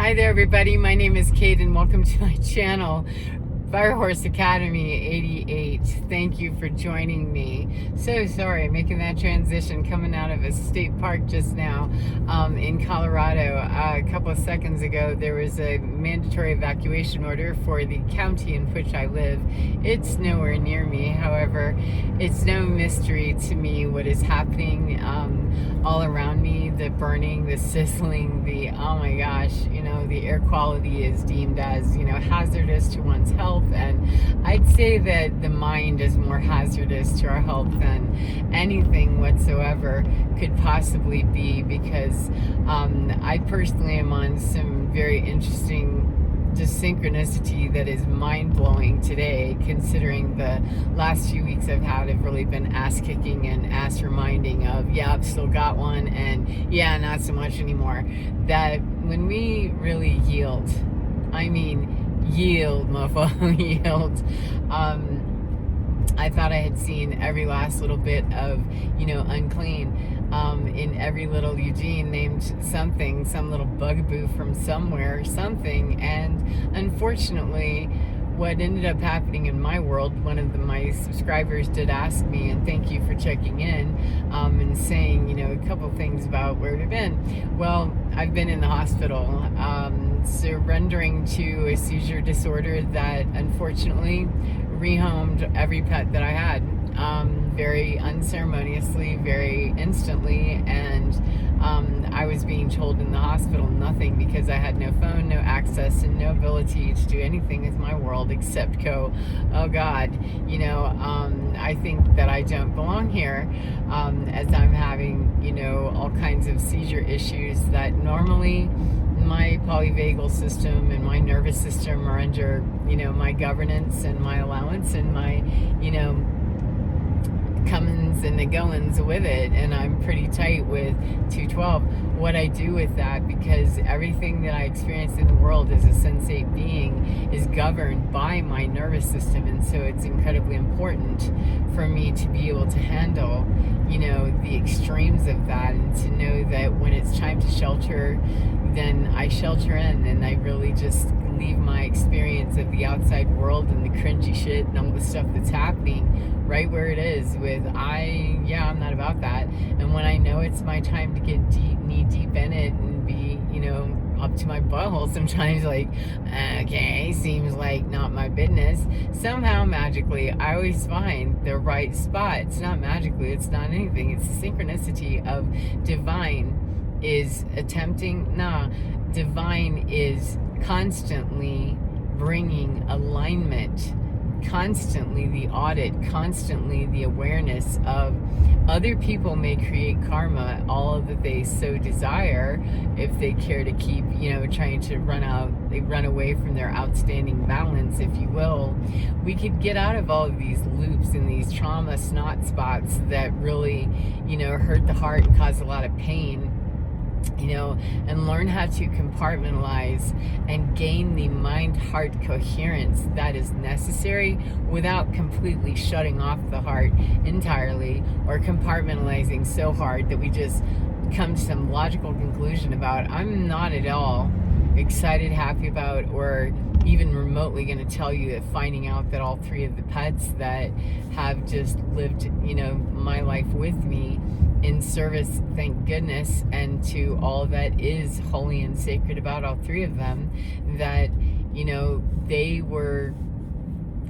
Hi there, everybody. My name is Kate, and welcome to my channel, Firehorse Academy 88. Thank you for joining me. So sorry, making that transition, coming out of a state park just now in Colorado. A couple of seconds ago, there was a mandatory evacuation order for the county in which I live. It's nowhere near me. However, it's no mystery to me what is happening all around me. The burning, the sizzling, the, oh my gosh, the air quality is deemed as, hazardous to one's health. And I'd say that the mind is more hazardous to our health than anything whatsoever could possibly be, because I personally am on some very interesting just synchronicity that is mind-blowing today, considering the last few weeks I've had have really been ass-kicking and ass-reminding of, yeah, I've still got one, and yeah, not so much anymore. That when we really yield, I mean yield, mofo, yield, I thought I had seen every last little bit of, unclean in every little Eugene named something, some little bugaboo from somewhere, something. And unfortunately, what ended up happening in my world, one of my subscribers did ask me, and thank you for checking in and saying, a couple things about where we've been. Well, I've been in the hospital, surrendering to a seizure disorder that unfortunately rehomed every pet that I had, very unceremoniously, very instantly. And I was being told in the hospital nothing, because I had no phone, no access, and no ability to do anything with my world except go, oh God, I think that I don't belong here, as I'm having, all kinds of seizure issues that normally my polyvagal system and my nervous system are under, my governance and my allowance and my, comings and the goings with it, and I'm pretty tight with 212. What I do with that, because everything that I experience in the world as a sensate being is governed by my nervous system, and so it's incredibly important for me to be able to handle, the extremes of that, and to know that when it's time to shelter, then I shelter in, and I really just leave my experience of the outside world and the cringy shit and all the stuff that's happening right where it is. I'm not about that. And when I know it's my time to get deep, knee deep in it and be, up to my butthole sometimes, like, okay, seems like not my business, somehow magically I always find the right spot. It's not magically, it's not anything, it's the synchronicity of divine is divine is constantly bringing alignment, constantly the audit, constantly the awareness of other people may create karma, all that they so desire, if they care to keep, trying to run away from their outstanding balance, if you will. We could get out of all of these loops and these trauma snot spots that really, hurt the heart and cause a lot of pain, and learn how to compartmentalize and gain the mind-heart coherence that is necessary without completely shutting off the heart entirely, or compartmentalizing so hard that we just come to some logical conclusion about, I'm not at all excited, happy about, or even remotely going to tell you that finding out that all three of the pets that have just lived, my life with me in service, thank goodness, and to all that is holy and sacred about all three of them, that, they were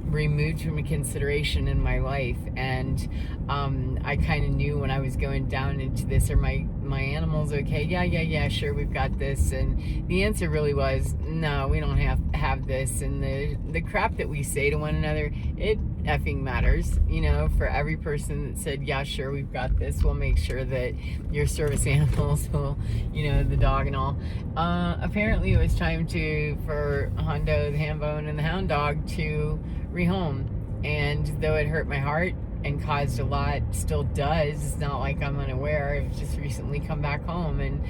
removed from a consideration in my life. And I kind of knew when I was going down into this, are my animals okay? Yeah, sure, we've got this. And the answer really was, no, we don't have this. And the crap that we say to one another, it effing matters. For every person that said, yeah, sure, we've got this, we'll make sure that your service animals will, the dog and all. Apparently it was time for Hondo, the Hambone, and the Hound Dog to rehome. And though it hurt my heart and caused a lot, still does, it's not like I'm unaware. I've just recently come back home and,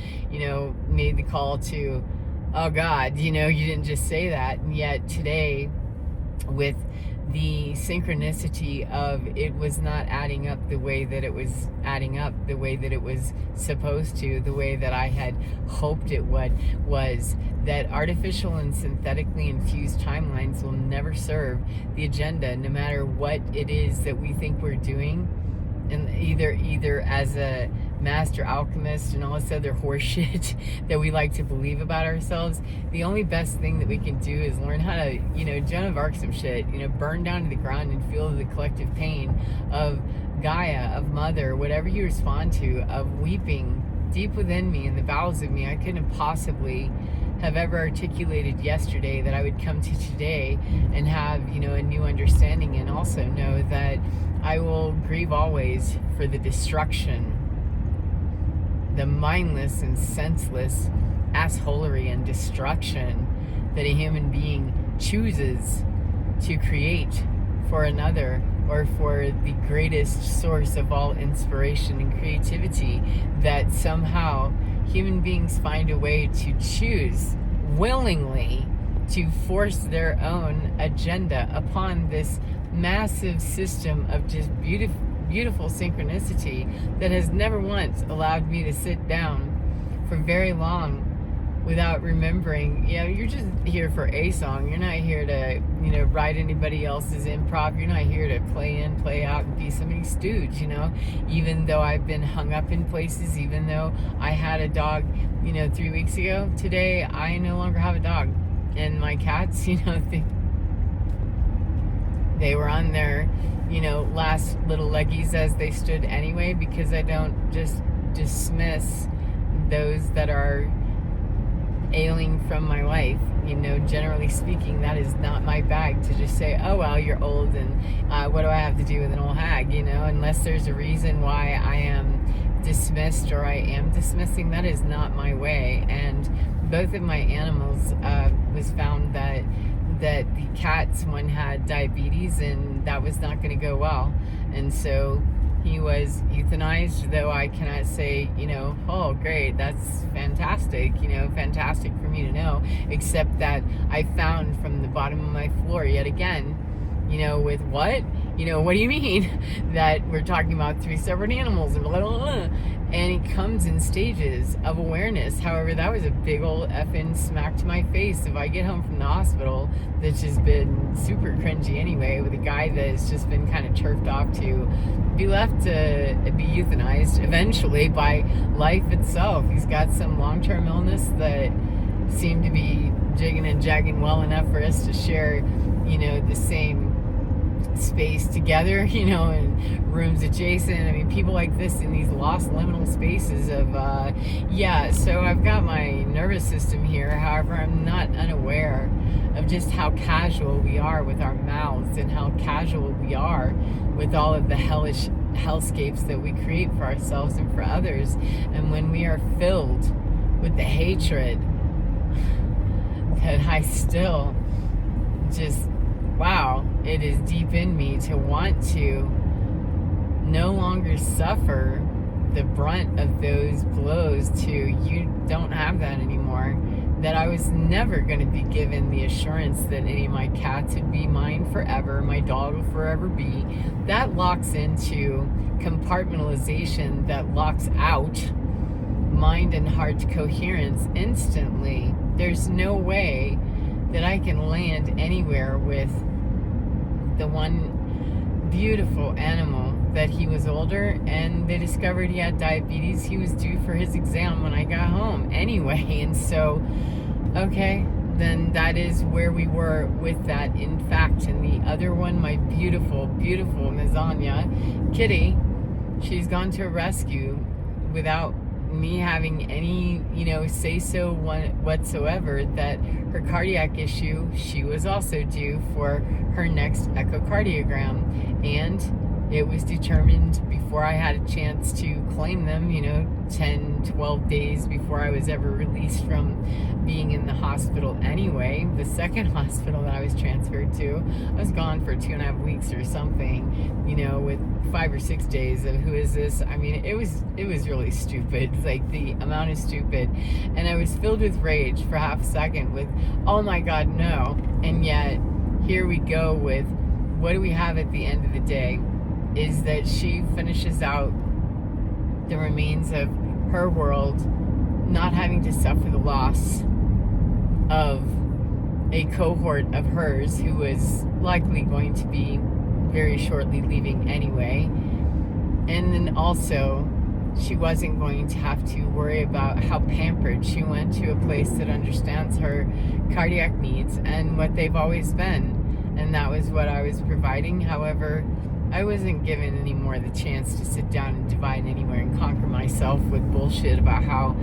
made the call to, oh God, you didn't just say that. And yet today, with the synchronicity of it was not adding up the way that it was adding up, the way that it was supposed to, the way that I had hoped it would, was that artificial and synthetically infused timelines will never serve the agenda, no matter what it is that we think we're doing. And either as a master alchemist and all this other horseshit that we like to believe about ourselves, the only best thing that we can do is learn how to, Joan of Arc some shit, burn down to the ground and feel the collective pain of Gaia, of Mother, whatever you respond to, of weeping deep within me, in the bowels of me. I couldn't possibly have ever articulated yesterday that I would come to today and have, a new understanding, and also know that I will grieve always for the destruction, the mindless and senseless assholery and destruction that a human being chooses to create for another, or for the greatest source of all inspiration and creativity, that somehow human beings find a way to choose willingly to force their own agenda upon this massive system of just beautiful synchronicity that has never once allowed me to sit down for very long without remembering, you're just here for a song. You're not here to, write anybody else's improv. You're not here to play in, play out, and be somebody's stooge, Even though I've been hung up in places, even though I had a dog, 3 weeks ago, today I no longer have a dog. And my cats, they were on their, last little leggies as they stood anyway, because I don't just dismiss those that are ailing from my life. Generally speaking, that is not my bag to just say, oh, well, you're old and what do I have to do with an old hag, unless there's a reason why I am dismissed or I am dismissing. That is not my way. And both of my animals was found that the cats, one had diabetes, and that was not going to go well, and so he was euthanized. Though I cannot say, oh great, that's fantastic, fantastic for me to know, except that I found from the bottom of my floor yet again, with what? What do you mean that we're talking about three separate animals and blah, blah, blah. And it comes in stages of awareness. However, that was a big old effing smack to my face. If I get home from the hospital, that's just been super cringy anyway, with a guy that's just been kind of chirped off to be left to be euthanized eventually by life itself. He's got some long-term illness that seemed to be jigging and jagging well enough for us to share, the same space together, in rooms adjacent. I mean, people like this in these lost liminal spaces of, so I've got my nervous system here. However, I'm not unaware of just how casual we are with our mouths, and how casual we are with all of the hellish hellscapes that we create for ourselves and for others. And when we are filled with the hatred that I still just, wow, it is deep in me to want to no longer suffer the brunt of those blows to, you don't have that anymore, that I was never going to be given the assurance that any of my cats would be mine forever, my dog will forever be. That locks into compartmentalization, that locks out mind and heart coherence instantly. There's no way that I can land anywhere with the one beautiful animal that he was older, and they discovered he had diabetes. He was due for his exam when I got home anyway, and so, okay, then that is where we were with that, in fact. And the other one, my beautiful, beautiful Mizania, Kitty, she's gone to a rescue without me having any, say-so whatsoever, that her cardiac issue, she was also due for her next echocardiogram, and it was determined before I had a chance to claim them, 10, 12 days before I was ever released from being in the hospital anyway. The second hospital that I was transferred to, I was gone for 2.5 weeks or something, with 5 or 6 days of who is this? I mean, it was really stupid, like the amount of stupid. And I was filled with rage for half a second with, oh my God, no. And yet, here we go with what do we have at the end of the day is that she finishes out the remains of her world, not having to suffer the loss of a cohort of hers who was likely going to be very shortly leaving anyway. And then also, she wasn't going to have to worry about how pampered. She went to a place that understands her cardiac needs and what they've always been. And that was what I was providing. However, I wasn't given any more the chance to sit down and divide anywhere and conquer myself with bullshit about how,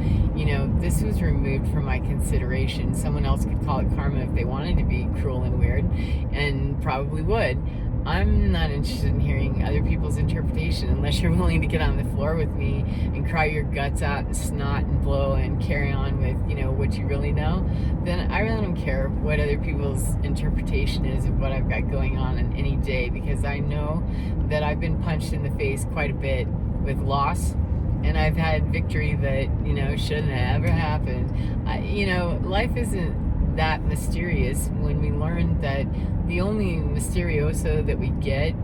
this was removed from my consideration. Someone else could call it karma if they wanted to be cruel and weird, and probably would. I'm not interested in hearing other people's interpretation unless you're willing to get on the floor with me and cry your guts out and snot and blow and carry on with, what you really know. Then I really don't care what other people's interpretation is of what I've got going on any day, because I know that I've been punched in the face quite a bit with loss, and I've had victory that, shouldn't have ever happened. Life isn't that mysterious when we learn that the only mysterioso that we get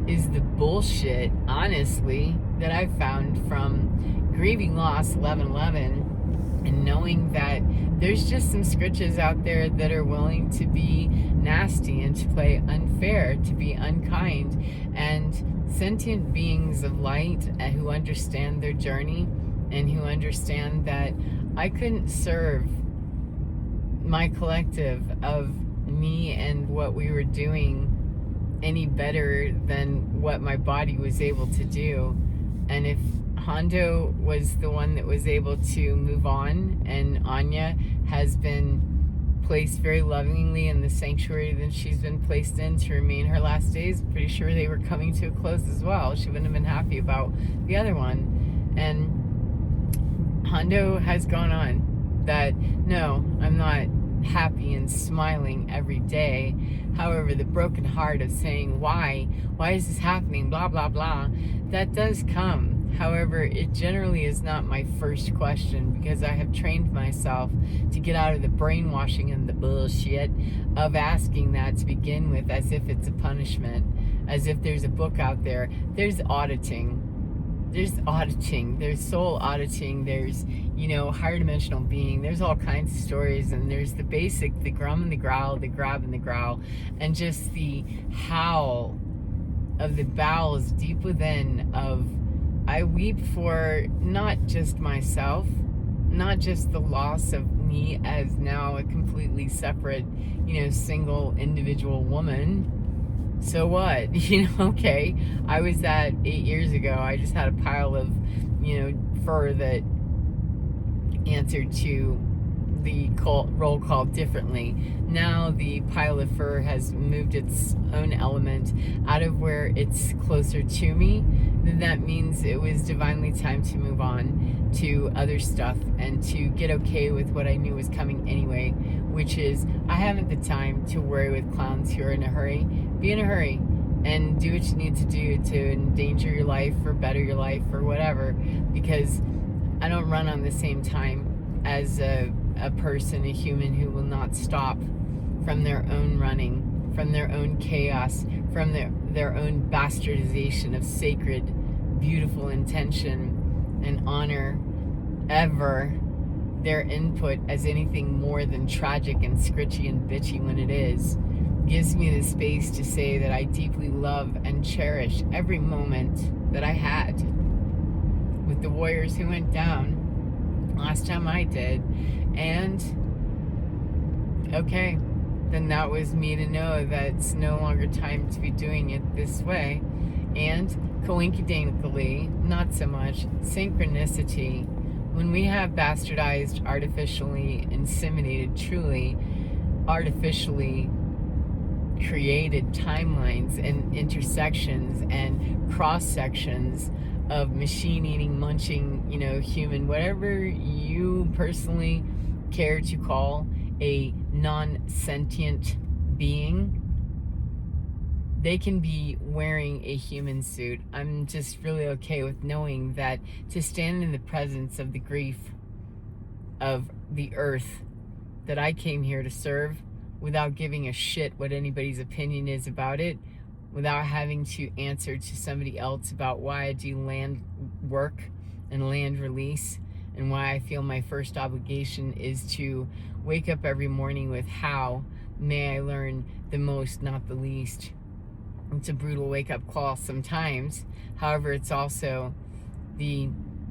is the bullshit, honestly, that I've found from grieving loss 11/11 and knowing that there's just some scritches out there that are willing to be nasty and to play unfair, to be unkind, and sentient beings of light who understand their journey and who understand that I couldn't serve my collective of me and what we were doing any better than what my body was able to do. And if Hondo was the one that was able to move on, and Anya has been placed very lovingly in the sanctuary that she's been placed in to remain her last days, pretty sure they were coming to a close as well. She wouldn't have been happy about the other one. And Hondo has gone on that, no, I'm not happy and smiling every day. However, the broken heart of saying, why is this happening, blah, blah, blah, that does come. However, it generally is not my first question, because I have trained myself to get out of the brainwashing and the bullshit of asking that to begin with, as if it's a punishment, as if there's a book out there. There's auditing. There's soul auditing, there's, higher dimensional being, there's all kinds of stories, and there's the basic, the grum and the growl, the grab and the growl, and just the howl of the bowels deep within of, I weep for not just myself, not just the loss of me as now a completely separate, single individual woman. So what? Okay, I was that 8 years ago. I just had a pile of, fur that answered to the roll call differently. Now the pile of fur has moved its own element out of where it's closer to me. Then that means it was divinely time to move on to other stuff and to get okay with what I knew was coming anyway, which is I haven't the time to worry with clowns who are in a hurry. Be in a hurry and do what you need to do to endanger your life or better your life or whatever, because I don't run on the same time as a person, a human who will not stop from their own running, from their own chaos, from their own bastardization of sacred, beautiful intention and honor ever their input as anything more than tragic and scritchy and bitchy when it is. Gives me the space to say that I deeply love and cherish every moment that I had with the warriors who went down last time I did. And okay, then that was me to know that it's no longer time to be doing it this way. And coincidentally, not so much, synchronicity. When we have bastardized, artificially inseminated, truly artificially created timelines and intersections and cross sections of machine-eating, munching, human, whatever you personally care to call a non-sentient being, they can be wearing a human suit. I'm just really okay with knowing that to stand in the presence of the grief of the earth that I came here to serve without giving a shit what anybody's opinion is about it, without having to answer to somebody else about why I do land work and land release, and why I feel my first obligation is to wake up every morning with how may I learn the most, not the least. It's a brutal wake-up call sometimes. However, it's also the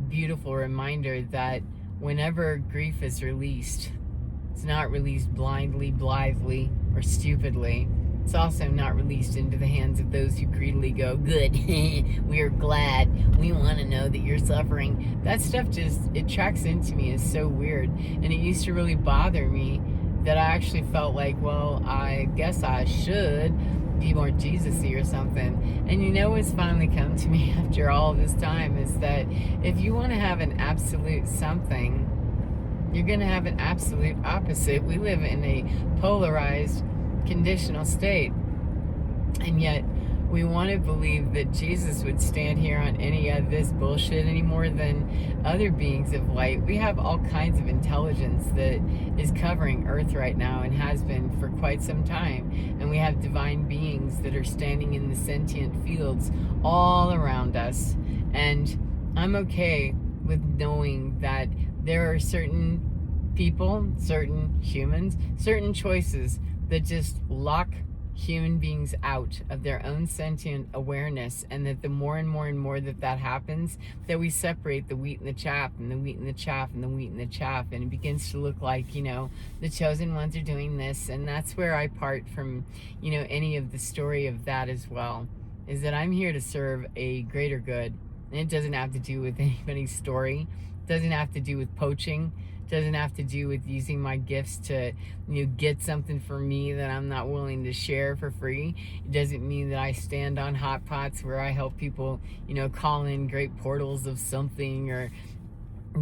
beautiful reminder that whenever grief is released, it's not released blindly, blithely, or stupidly. It's also not released into the hands of those who greedily go, good, we are glad, we want to know that you're suffering. That stuff just, it tracks into me. It's so weird. And it used to really bother me that I actually felt like, well, I guess I should be more Jesus-y or something. And you know what's finally come to me after all this time is that if you want to have an absolute something, you're going to have an absolute opposite. We live in a polarized, conditional state. And yet, we want to believe that Jesus would stand here on any of this bullshit any more than other beings of light. We have all kinds of intelligence that is covering Earth right now and has been for quite some time. And we have divine beings that are standing in the sentient fields all around us. And I'm okay with knowing that there are certain people, certain humans, certain choices that just lock human beings out of their own sentient awareness, and that the more and more and more that happens, that we separate the wheat and the chaff, and the wheat and the chaff, and the wheat and the chaff, and it begins to look like, you know, the chosen ones are doing this. And that's where I part from, you know, any of the story of that as well, is that I'm here to serve a greater good. And it doesn't have to do with anybody's story. It doesn't have to do with poaching. Doesn't have to do with using my gifts to, you know, get something for me that I'm not willing to share for free. It doesn't mean that I stand on hot pots where I help people, you know, call in great portals of something, or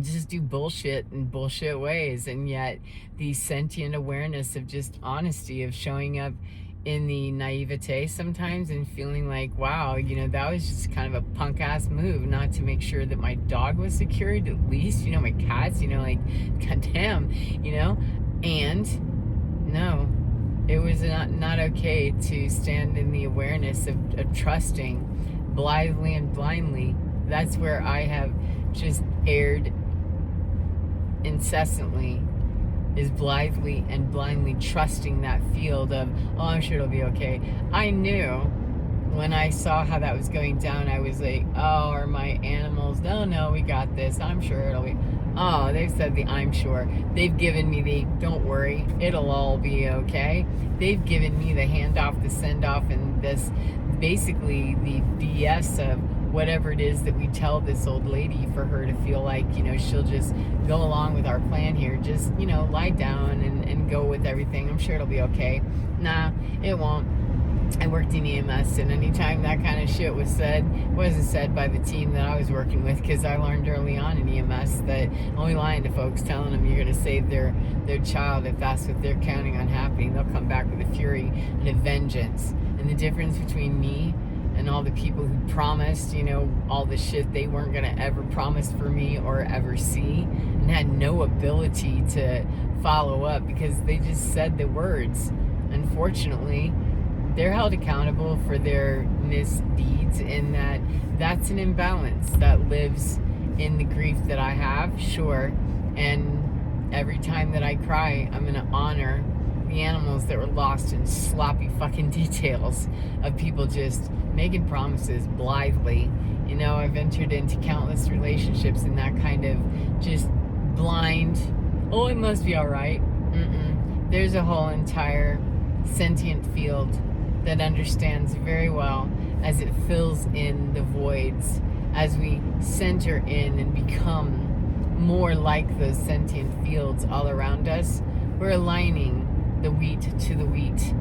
just do bullshit in bullshit ways. And yet the sentient awareness of just honesty, of showing up in the naivete sometimes and feeling like, wow, you know, that was just kind of a punk ass move not to make sure that my dog was secured, at least, you know, my cats, you know, like, goddamn, you know. And no, it was not okay to stand in the awareness of trusting blithely and blindly. That's where I have just erred incessantly, is blithely and blindly trusting that field of, oh, I'm sure it'll be okay. I knew when I saw how that was going down, I was like, oh, are my animals, no, we got this, I'm sure it'll be, oh, they've said the I'm sure. They've given me the don't worry, it'll all be okay. They've given me the handoff, the send off, and this, basically the BS of whatever it is that we tell this old lady for her to feel like, you know, she'll just go along with our plan here. Just, you know, lie down and go with everything. I'm sure it'll be okay. Nah, it won't. I worked in EMS, and anytime that kind of shit was said, it wasn't said by the team that I was working with, because I learned early on in EMS that only lying to folks, telling them you're going to save their child, if that's what they're counting on happening, they'll come back with a fury and a vengeance. And the difference between me and all the people who promised, you know, all the shit they weren't going to ever promise for me or ever see, and had no ability to follow up because they just said the words. Unfortunately, they're held accountable for their misdeeds, in that that's an imbalance that lives in the grief that I have, sure. And every time that I cry, I'm going to honor the animals that were lost in sloppy fucking details of people just making promises blithely. You know, I've entered into countless relationships in that kind of just blind, oh, it must be all right. There's a whole entire sentient field that understands very well, as it fills in the voids, as we center in and become more like those sentient fields all around us. We're aligning the wheat to the wheat,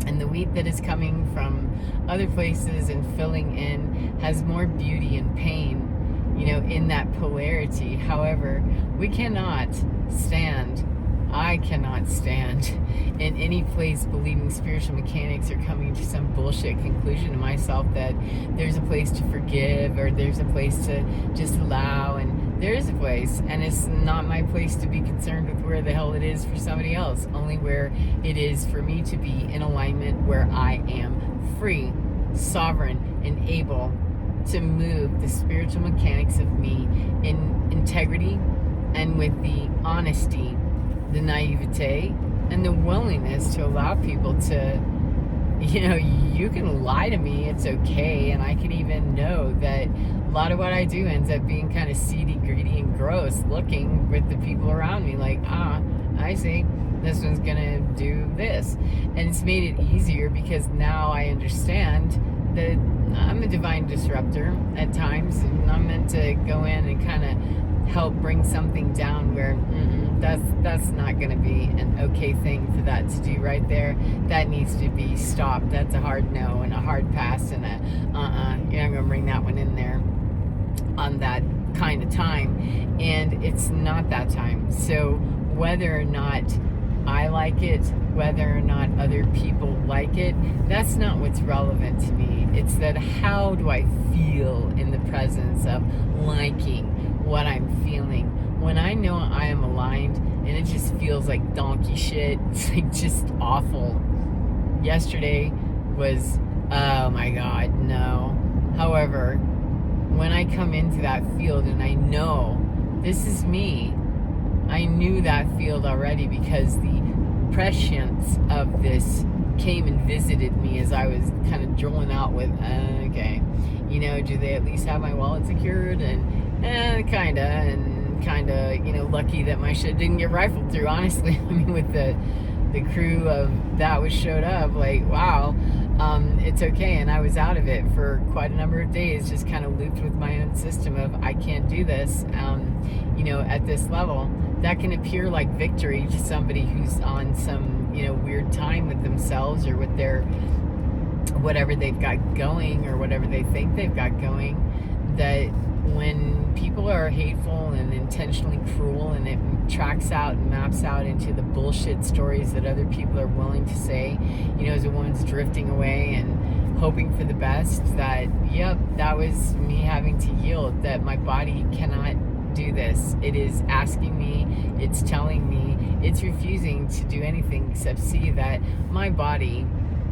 and the wheat that is coming from other places and filling in has more beauty and pain, you know, in that polarity. However, we cannot stand, I cannot stand in any place believing spiritual mechanics are coming to some bullshit conclusion to myself that there's a place to forgive, or there's a place to just allow. And there is a place, and it's not my place to be concerned with where the hell it is for somebody else, only where it is for me to be in alignment, where I am free. sovereign and able to move the spiritual mechanics of me in integrity and with the honesty, the naivete, and the willingness to allow people to, you can lie to me, it's okay, and I can even know that a lot of what I do ends up being kind of seedy, greedy, and gross looking with the people around me, like, I see, this one's gonna do this. And it's made it easier because now I understand that I'm a divine disruptor at times, and I'm meant to go in and kind of help bring something down where that's not going to be an okay thing for that to do right there. That needs to be stopped. That's a hard no and a hard pass and a you're not going to bring that one in there on that kind of time. And it's not that time. So whether or not I like it, whether or not other people like it, that's not what's relevant to me. It's that how do I feel in the presence of liking what I'm feeling when I know I am aligned and it just feels like donkey shit. It's like just awful. Yesterday was, oh my God, no. However, when I come into that field and I know this is me, I knew that field already because the prescience of this came and visited me as I was kind of drilling out with, okay, do they at least have my wallet secured? And kind of, lucky that my shit didn't get rifled through, honestly. I mean, with the crew of that was showed up, like, wow, it's okay. And I was out of it for quite a number of days, just kind of looped with my own system of, I can't do this, at this level. That can appear like victory to somebody who's on some, weird time with themselves or with their whatever they've got going or whatever they think they've got going. That when people are hateful and intentionally cruel and it tracks out and maps out into the bullshit stories that other people are willing to say, as a woman's drifting away and hoping for the best, that, yep, that was me having to yield, that my body cannot do this. It is asking me, it's telling me, it's refusing to do anything except see that my body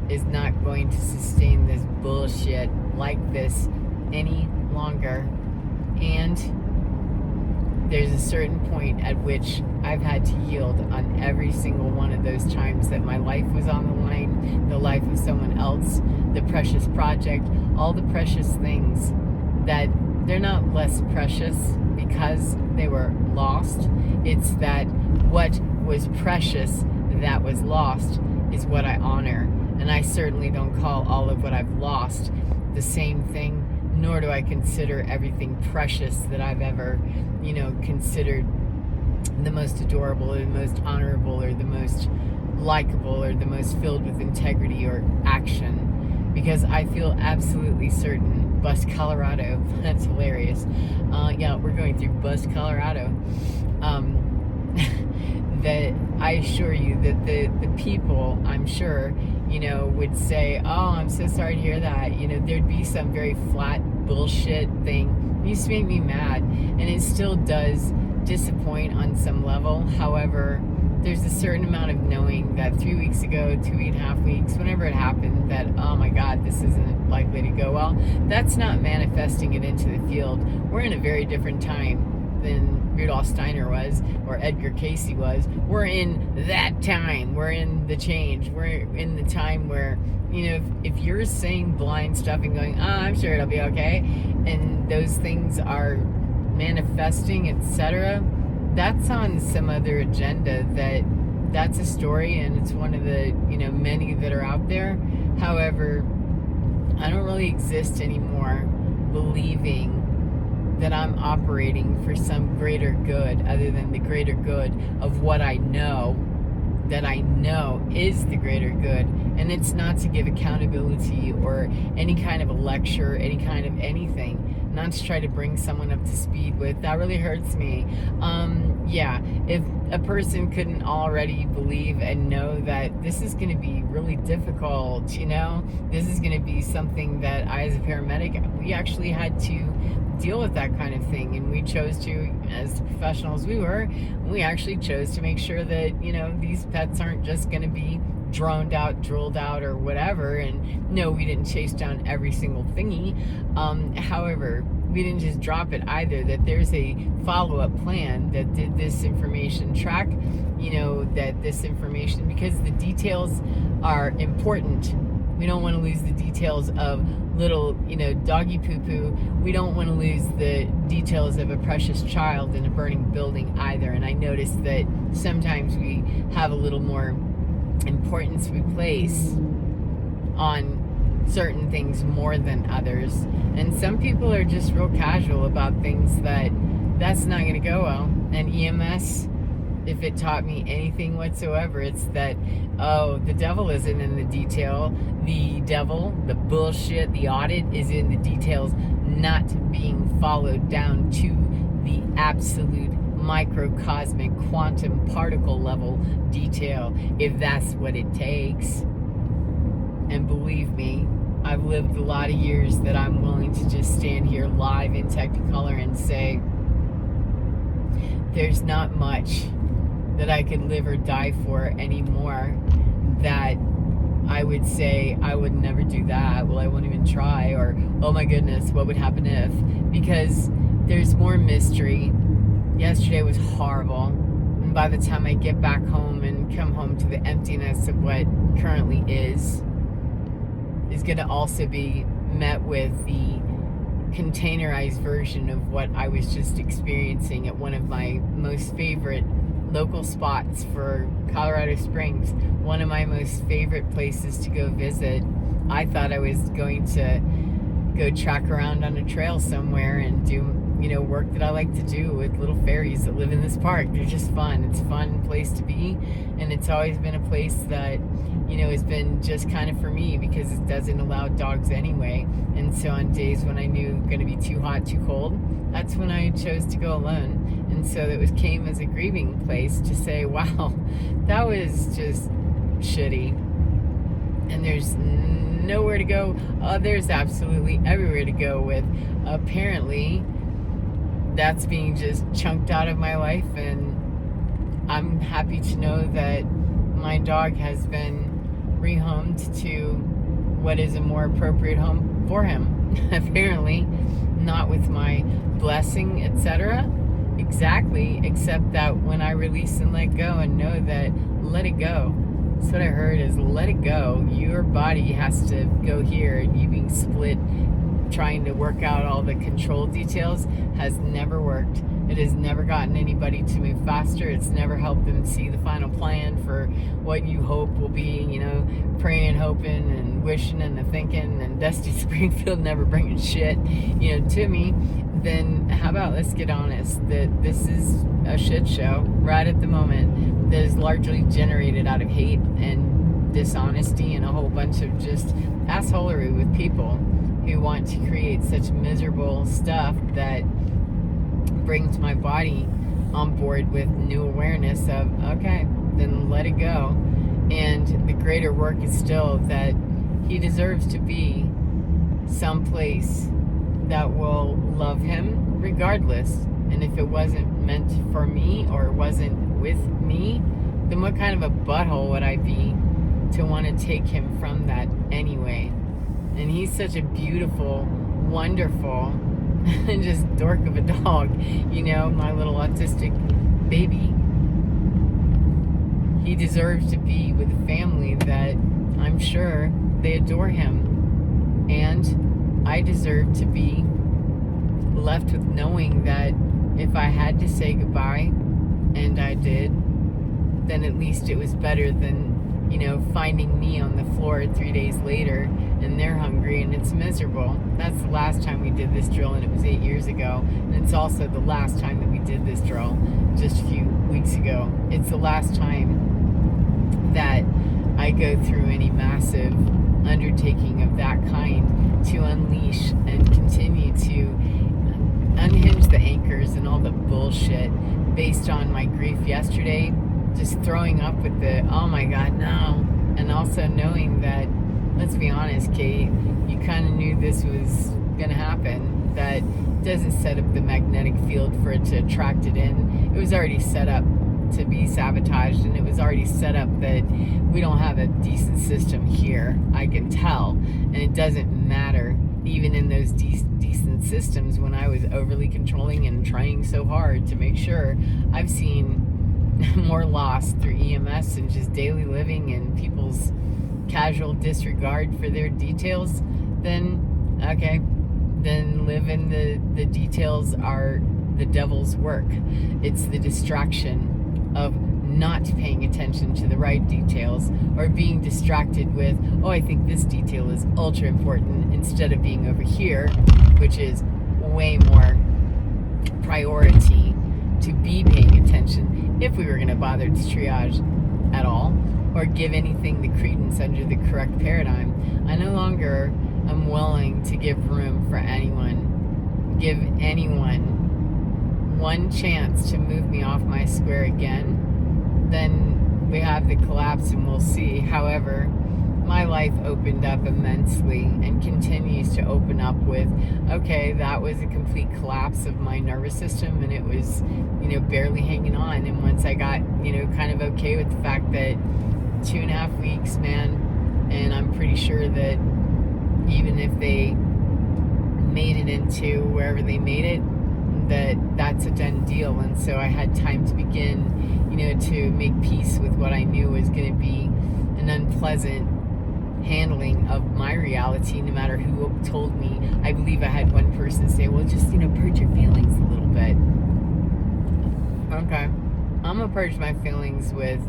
is not going to sustain this bullshit like this any longer. And there's a certain point at which I've had to yield on every single one of those times that my life was on the line, the life of someone else, the precious project, all the precious things, that they're not less precious because they were lost. It's that what was precious that was lost is what I honor. And I certainly don't call all of what I've lost the same thing, nor do I consider everything precious that I've ever, considered the most adorable or the most honorable or the most likable or the most filled with integrity or action. Because I feel absolutely certain, Bust, Colorado, that's hilarious. Yeah, we're going through Bust, Colorado. That I assure you that the people, I'm sure, would say, oh, I'm so sorry to hear that. There'd be some very flat bullshit thing. It used to make me mad, and it still does disappoint on some level. However, there's a certain amount of knowing that 3 weeks ago, 2.5 weeks, whenever it happened, that, oh my God, this isn't likely to go well. That's not manifesting it into the field. We're in a very different time than Rudolf Steiner was or Edgar Casey was. We're in that time. We're in the change. We're in the time where, if you're saying blind stuff and going, I'm sure it'll be okay, and those things are manifesting, etc., that's on some other agenda. That's a story, and it's one of the, many that are out there. However, I don't really exist anymore believing that I'm operating for some greater good other than the greater good of what I know that I know is the greater good. And it's not to give accountability or any kind of a lecture, any kind of anything, not to try to bring someone up to speed with. That really hurts me. Yeah, if a person couldn't already believe and know that this is going to be really difficult, this is going to be something that I, as a paramedic, we actually had to deal with that kind of thing. And we chose to, as the professionals we were, we actually chose to make sure that, you know, these pets aren't just going to be droned out, drooled out, or whatever. And no, we didn't chase down every single thingy. However, we didn't just drop it either, that there's a follow-up plan that did this information track, you know, that this information, because the details are important. We don't want to lose the details of little, you know, doggy poo-poo. We don't want to lose the details of a precious child in a burning building either. And I noticed that sometimes we have a little more importance we place on certain things more than others. And some people are just real casual about things that's not going to go well. And EMS, if it taught me anything whatsoever, it's that, oh, the devil isn't in the detail. The devil, the bullshit, the audit is in the details, not being followed down to the absolute microcosmic quantum particle level detail, if that's what it takes. And believe me, I've lived a lot of years that I'm willing to just stand here live in Technicolor and say, there's not much that I could live or die for anymore that I would say I would never do that. Well, I won't even try. Or, oh my goodness, what would happen if? Because there's more mystery. Yesterday was horrible. And by the time I get back home and come home to the emptiness of what currently is going to also be met with the containerized version of what I was just experiencing at one of my most favorite local spots for Colorado Springs, one of my most favorite places to go visit. I thought I was going to go track around on a trail somewhere and do, you know, work that I like to do with little fairies that live in this park. They're just fun. It's a fun place to be, and it's always been a place that, you know, has been just kind of for me because it doesn't allow dogs anyway. And so on days when I knew going to be too hot, too cold, that's when I chose to go alone. And so it came as a grieving place to say, wow, that was just shitty. And there's nowhere to go. There's absolutely everywhere to go with. Apparently, that's being just chunked out of my life. And I'm happy to know that my dog has been rehomed to what is a more appropriate home for him. Apparently, not with my blessing, etc. Exactly, except that when I release and let go and know that let it go. That's what I heard, is let it go. Your body has to go here, and you being split trying to work out all the control details has never worked. It has never gotten anybody to move faster. It's never helped them see the final plan for what you hope will be, you know, praying, hoping, and wishing, and the thinking, and Dusty Springfield never bringing shit, you know, to me. Then how about let's get honest that this is a shit show right at the moment that is largely generated out of hate and dishonesty and a whole bunch of just assholery with people who want to create such miserable stuff that brings my body on board with new awareness of, okay, then let it go. And the greater work is still that he deserves to be someplace that will love him regardless. And if it wasn't meant for me or wasn't with me, then what kind of a butthole would I be to want to take him from that anyway? And he's such a beautiful, wonderful, and just dork of a dog, you know, my little autistic baby. He deserves to be with a family that I'm sure they adore him. And I deserve to be left with knowing that if I had to say goodbye, and I did, then at least it was better than, you know, finding me on the floor 3 days later and they're hungry and it's miserable. That's the last time we did this drill, and it was 8 years ago. And it's also the last time that we did this drill just a few weeks ago. It's the last time that I go through any massive undertaking of that kind to unleash and continue to unhinge the anchors and all the bullshit based on my grief yesterday, just throwing up with the, oh my God, no. And also knowing that, let's be honest, Kate, you kind of knew this was going to happen. that doesn't set up the magnetic field for it to attract it in. It was already set up to be sabotaged, and it was already set up that we don't have a decent system here. I can tell, and it doesn't matter. Even in those decent systems, when I was overly controlling and trying so hard to make sure, I've seen more loss through EMS and just daily living and people's casual disregard for their details than, okay, then live in the details are the devil's work. It's the distraction of not paying attention to the right details, or being distracted with, oh, I think this detail is ultra important, instead of being over here, which is way more priority to be paying attention if we were going to bother to triage at all, or give anything the credence under the correct paradigm. I no longer am willing to give room for anyone, give anyone one chance to move me off my square again. Then we have the collapse and we'll see. However, my life opened up immensely and continues to open up with, okay, that was a complete collapse of my nervous system, and it was, barely hanging on. And once I got, kind of okay with the fact that 2.5 weeks, man, and I'm pretty sure that even if they made it into wherever they made it, that's a done deal. And so I had time to begin, to make peace with what I knew was going to be an unpleasant handling of my reality, no matter who told me. I believe I had one person say, well, just, purge your feelings a little bit. Okay. I'm going to purge my feelings with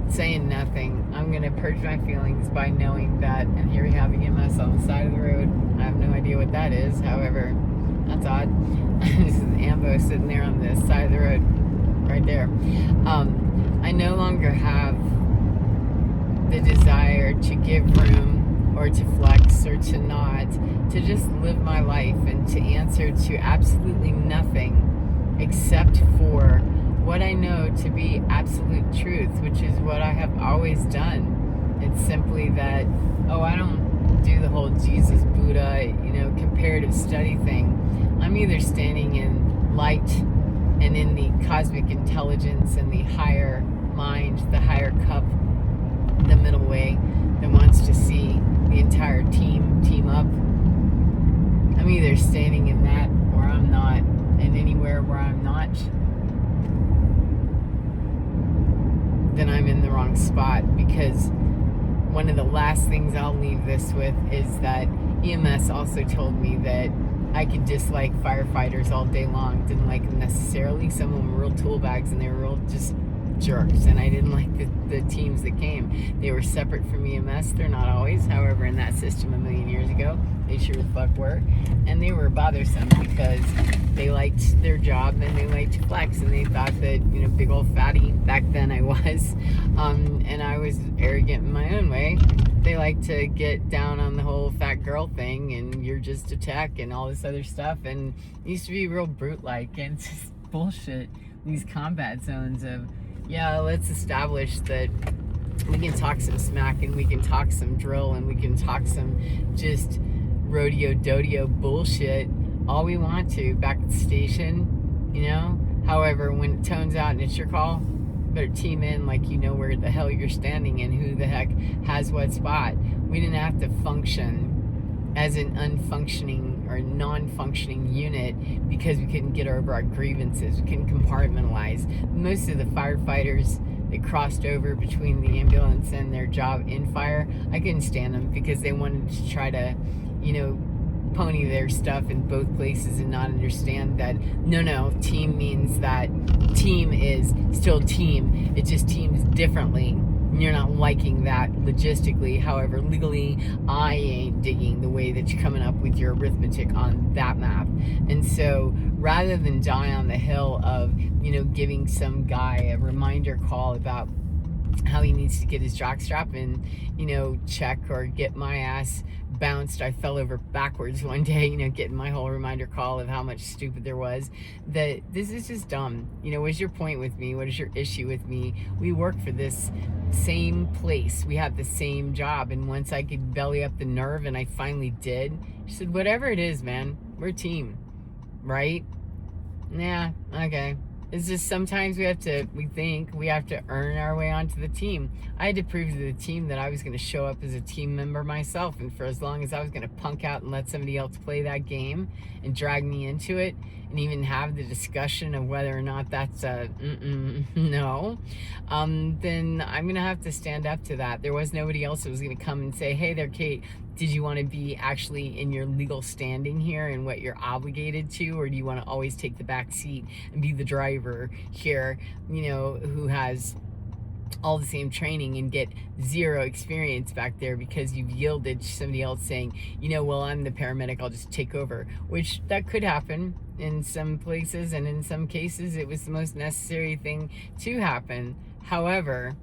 saying nothing. I'm going to purge my feelings by knowing that, and here we have EMS on the side of the road. I have no idea what that is. However, that's odd. This is Ambo sitting there on the side of the road, right there. I no longer have the desire to give room or to flex or to not, to just live my life and to answer to absolutely nothing except for what I know to be absolute truth, which is what I have always done. It's simply that, I don't do the whole Jesus, Buddha, comparative study thing. I'm either standing in light and in the cosmic intelligence and the higher mind, the higher cup, the middle way that wants to see the entire team up. I'm either standing in that or I'm not. And anywhere where I'm not, then I'm in the wrong spot. Because one of the last things I'll leave this with is that EMS also told me that I could dislike firefighters all day long. Didn't like them necessarily. Some of them were real tool bags and they were real just jerks, and I didn't like the teams that came. They were separate from EMS. They're not always. However, in that system a million years ago, they sure the fuck were. And they were bothersome because they liked their job and they liked to flex, and they thought that, big old fatty, back then I was, and I was arrogant in my own way. They like to get down on the whole fat girl thing, and you're just a tech and all this other stuff, and it used to be real brute-like, and it's just bullshit. These combat zones of, yeah, let's establish that we can talk some smack and we can talk some drill and we can talk some just rodeo-dodeo bullshit all we want to back at the station, However, when it tones out and it's your call, better team in like you know where the hell you're standing and who the heck has what spot. We didn't have to function as an unfunctioning or non-functioning unit because we couldn't get over our grievances. We couldn't compartmentalize. Most of the firefighters that crossed over between the ambulance and their job in fire, I couldn't stand them because they wanted to try to, pony their stuff in both places and not understand that no, team means that team is still team. It just teams differently. You're not liking that logistically. However, legally, I ain't digging the way that you're coming up with your arithmetic on that map. And so rather than die on the hill of, giving some guy a reminder call about how he needs to get his jockstrap and, check or get my ass bounced. I fell over backwards one day, getting my whole reminder call of how much stupid there was. That this is just dumb. What's your point with me? What is your issue with me? We work for this same place. We have the same job. And once I could belly up the nerve, and I finally did, she said, whatever it is, man, we're a team. right? Yeah, okay. It's just sometimes we think we have to earn our way onto the team. I had to prove to the team that I was going to show up as a team member myself. And for as long as I was going to punk out and let somebody else play that game and drag me into it and even have the discussion of whether or not that's a no, then I'm going to have to stand up to that. There was nobody else that was going to come and say, hey there, Kate, did you want to be actually in your legal standing here and what you're obligated to, or do you want to always take the back seat and be the driver here, who has all the same training and get zero experience back there because you've yielded to somebody else saying, well, I'm the paramedic, I'll just take over, which that could happen in some places, and in some cases it was the most necessary thing to happen. However,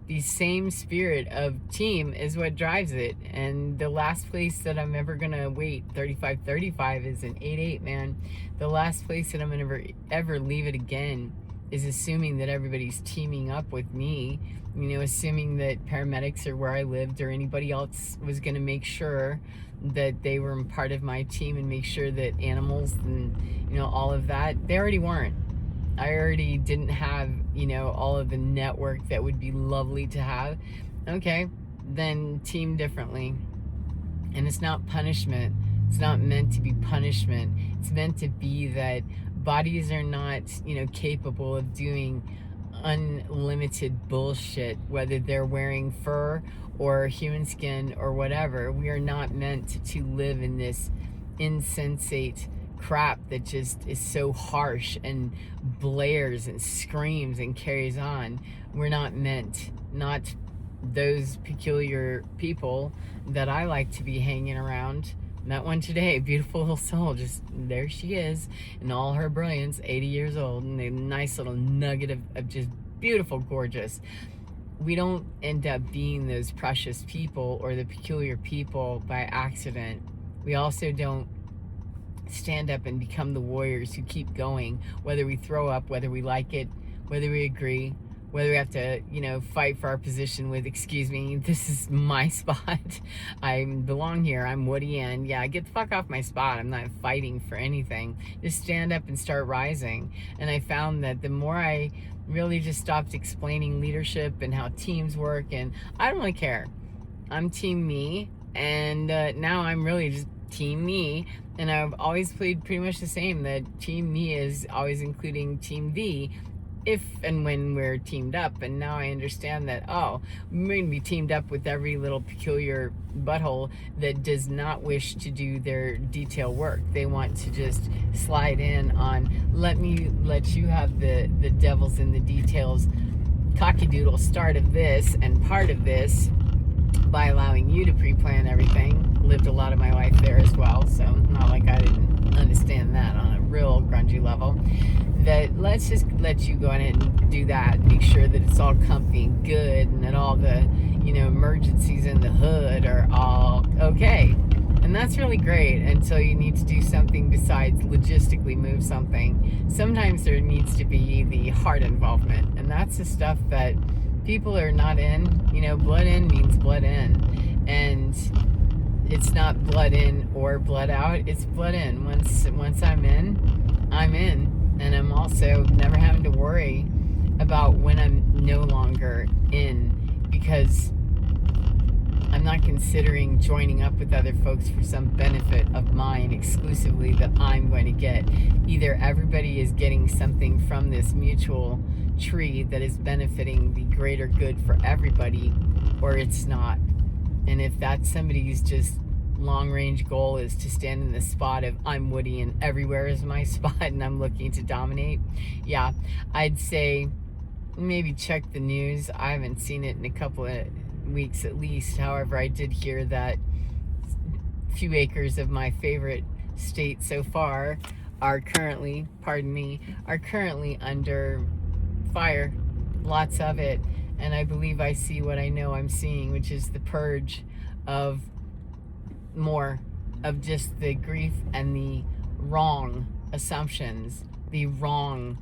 the same spirit of team is what drives it. And the last place that I'm ever going to wait 35-35 is an 8-8, man. The last place that I'm going to ever leave it again is assuming that everybody's teaming up with me, assuming that paramedics are where I lived or anybody else was going to make sure that they were part of my team and make sure that animals and, all of that, they already weren't. I already didn't have, all of the network that would be lovely to have. Okay, then team differently. And it's not punishment. It's not meant to be punishment. It's meant to be that bodies are not, capable of doing unlimited bullshit, whether they're wearing fur or human skin or whatever. We are not meant to live in this insensate crap that just is so harsh and blares and screams and carries on. We're not those peculiar people that I like to be hanging around. Met one today, beautiful little soul, just there she is in all her brilliance, 80 years old, and a nice little nugget of just beautiful, gorgeous. We don't end up being those precious people or the peculiar people by accident. We also don't stand up and become the warriors who keep going, whether we throw up, whether we like it, whether we agree, whether we have to, fight for our position with, excuse me, this is my spot. I belong here. I'm Woody, and yeah, get the fuck off my spot. I'm not fighting for anything. Just stand up and start rising. And I found that the more I really just stopped explaining leadership and how teams work, and I don't really care. I'm team me, and now I'm really just team me, and I've always played pretty much the same, that team me is always including team V if and when we're teamed up. And now I understand that, we're going to be teamed up with every little peculiar butthole that does not wish to do their detail work. They want to just slide in on, let you have the devils in the details cockydoodle start of this and part of this by allowing you to pre-plan everything. Lived a lot of my life there as well, so not like I didn't understand that on a real grungy level. That let's just let you go ahead and do that, make sure that it's all comfy and good, and that all the emergencies in the hood are all okay. And that's really great until you need to do something besides logistically move something. Sometimes there needs to be the heart involvement, and that's the stuff that people are not in. Blood in means blood in, and it's not blood in or blood out. It's blood in. Once I'm in, I'm in, and I'm also never having to worry about when I'm no longer in, because I'm not considering joining up with other folks for some benefit of mine exclusively that I'm going to get. Either everybody is getting something from this mutual tree that is benefiting the greater good for everybody, or it's not. And if that's somebody's just long-range goal is to stand in the spot of I'm Woody and everywhere is my spot and I'm looking to dominate, yeah, I'd say maybe check the news. I haven't seen it in a couple of weeks at least. However, I did hear that a few acres of my favorite state so far are currently under fire, lots of it. And I believe I see what I know I'm seeing, which is the purge of more of just the grief and the wrong assumptions, the wrong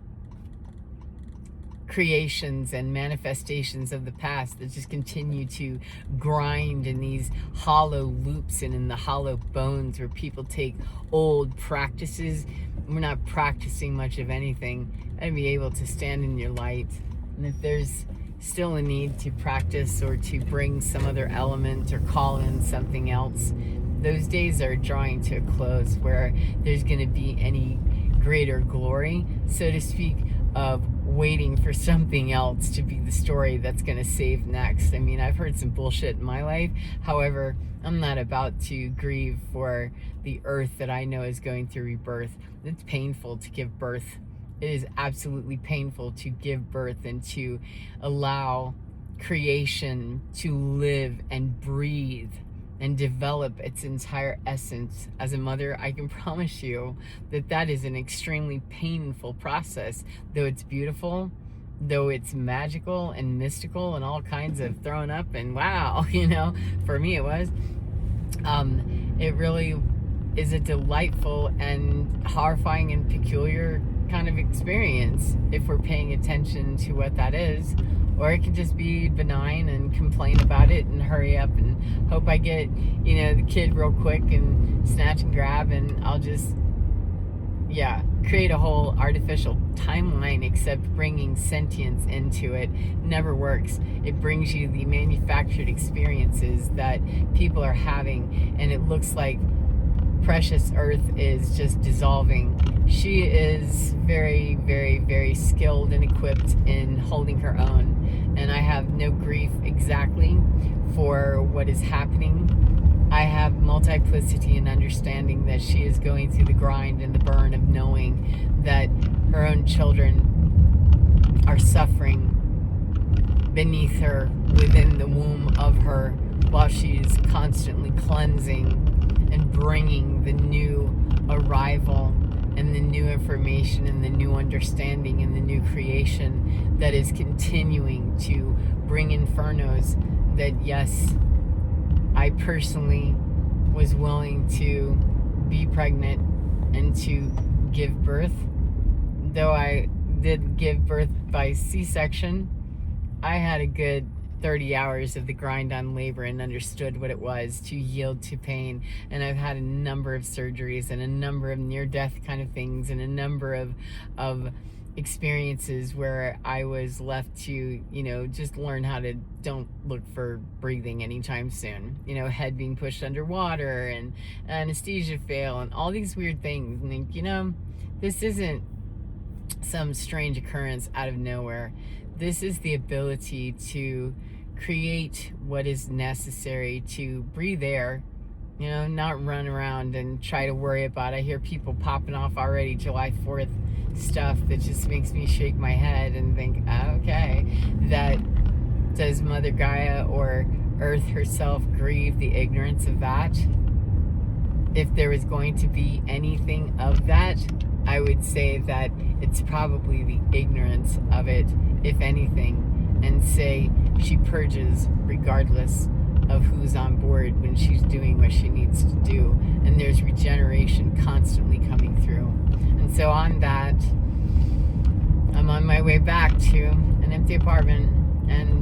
creations and manifestations of the past that just continue to grind in these hollow loops and in the hollow bones, where people take old practices. We're not practicing much of anything, and be able to stand in your light. And if there's still a need to practice or to bring some other element or call in something else, those days are drawing to a close, where there's going to be any greater glory, so to speak, of waiting for something else to be the story that's going to save next. I mean, I've heard some bullshit in my life. However, I'm not about to grieve for the earth that I know is going through rebirth. It's painful to give birth. It is absolutely painful to give birth and to allow creation to live and breathe and develop its entire essence. As a mother, I can promise you that that is an extremely painful process. Though it's beautiful, though it's magical and mystical and all kinds of thrown up and wow, for me it was. It really is a delightful and horrifying and peculiar kind of experience if we're paying attention to what that is. Or it can just be benign and complain about it and hurry up and hope I get, the kid real quick and snatch and grab, and I'll just, create a whole artificial timeline, except bringing sentience into it never works. It brings you the manufactured experiences that people are having, and it looks like precious earth is just dissolving. She is very, very, very skilled and equipped in holding her own, and I have no grief exactly for what is happening. I have multiplicity and understanding that she is going through the grind and the burn of knowing that her own children are suffering beneath her, within the womb of her, while she's constantly cleansing and bringing the new arrival and the new information and the new understanding and the new creation that is continuing to bring infernos that, yes, I personally was willing to be pregnant and to give birth. Though I did give birth by C-section, I had a good 30 hours of the grind on labor and understood what it was to yield to pain. And I've had a number of surgeries and a number of near-death kind of things and a number of experiences where I was left to, just learn how to don't look for breathing anytime soon. Head being pushed underwater and anesthesia fail and all these weird things. And think, this isn't some strange occurrence out of nowhere. This is the ability to create what is necessary to breathe air, not run around and try to worry about. I hear people popping off already July 4th stuff that just makes me shake my head and think, okay, does Mother Gaia or Earth herself grieve the ignorance of that? If there was going to be anything of that, I would say that it's probably the ignorance of it, if anything, and say she purges regardless of who's on board when she's doing what she needs to do, and there's regeneration constantly coming through. And so on that, I'm on my way back to an empty apartment and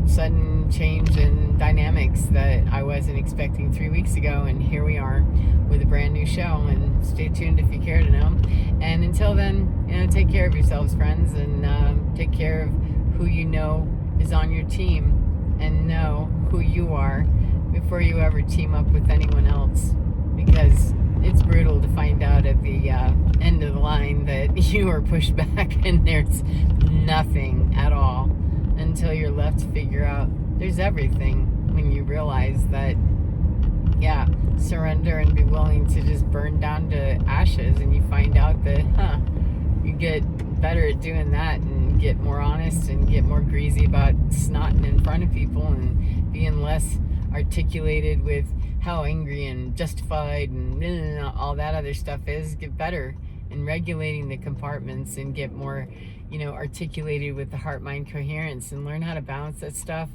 sudden change in dynamics that I wasn't expecting 3 weeks ago, and here we are with a brand new show. And stay tuned if you care to know. And until then, take care of yourselves, friends, and take care of who you know is on your team, and know who you are before you ever team up with anyone else, because it's brutal to find out at the end of the line that you are pushed back and there's nothing at all, until you're left to figure out there's everything, when you realize that, surrender and be willing to just burn down to ashes. And you find out that, you get better at doing that and get more honest and get more greasy about snotting in front of people and being less articulated with how angry and justified and all that other stuff is. Get better in regulating the compartments and get more, articulated with the heart-mind coherence, and learn how to balance that stuff.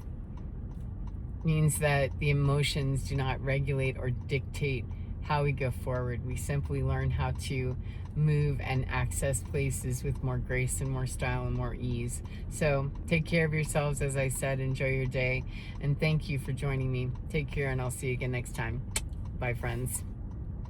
Means that the emotions do not regulate or dictate how we go forward. We simply learn how to move and access places with more grace and more style and more ease. So take care of yourselves. As I said, enjoy your day, and thank you for joining me. Take care, and I'll see you again next time. Bye, friends.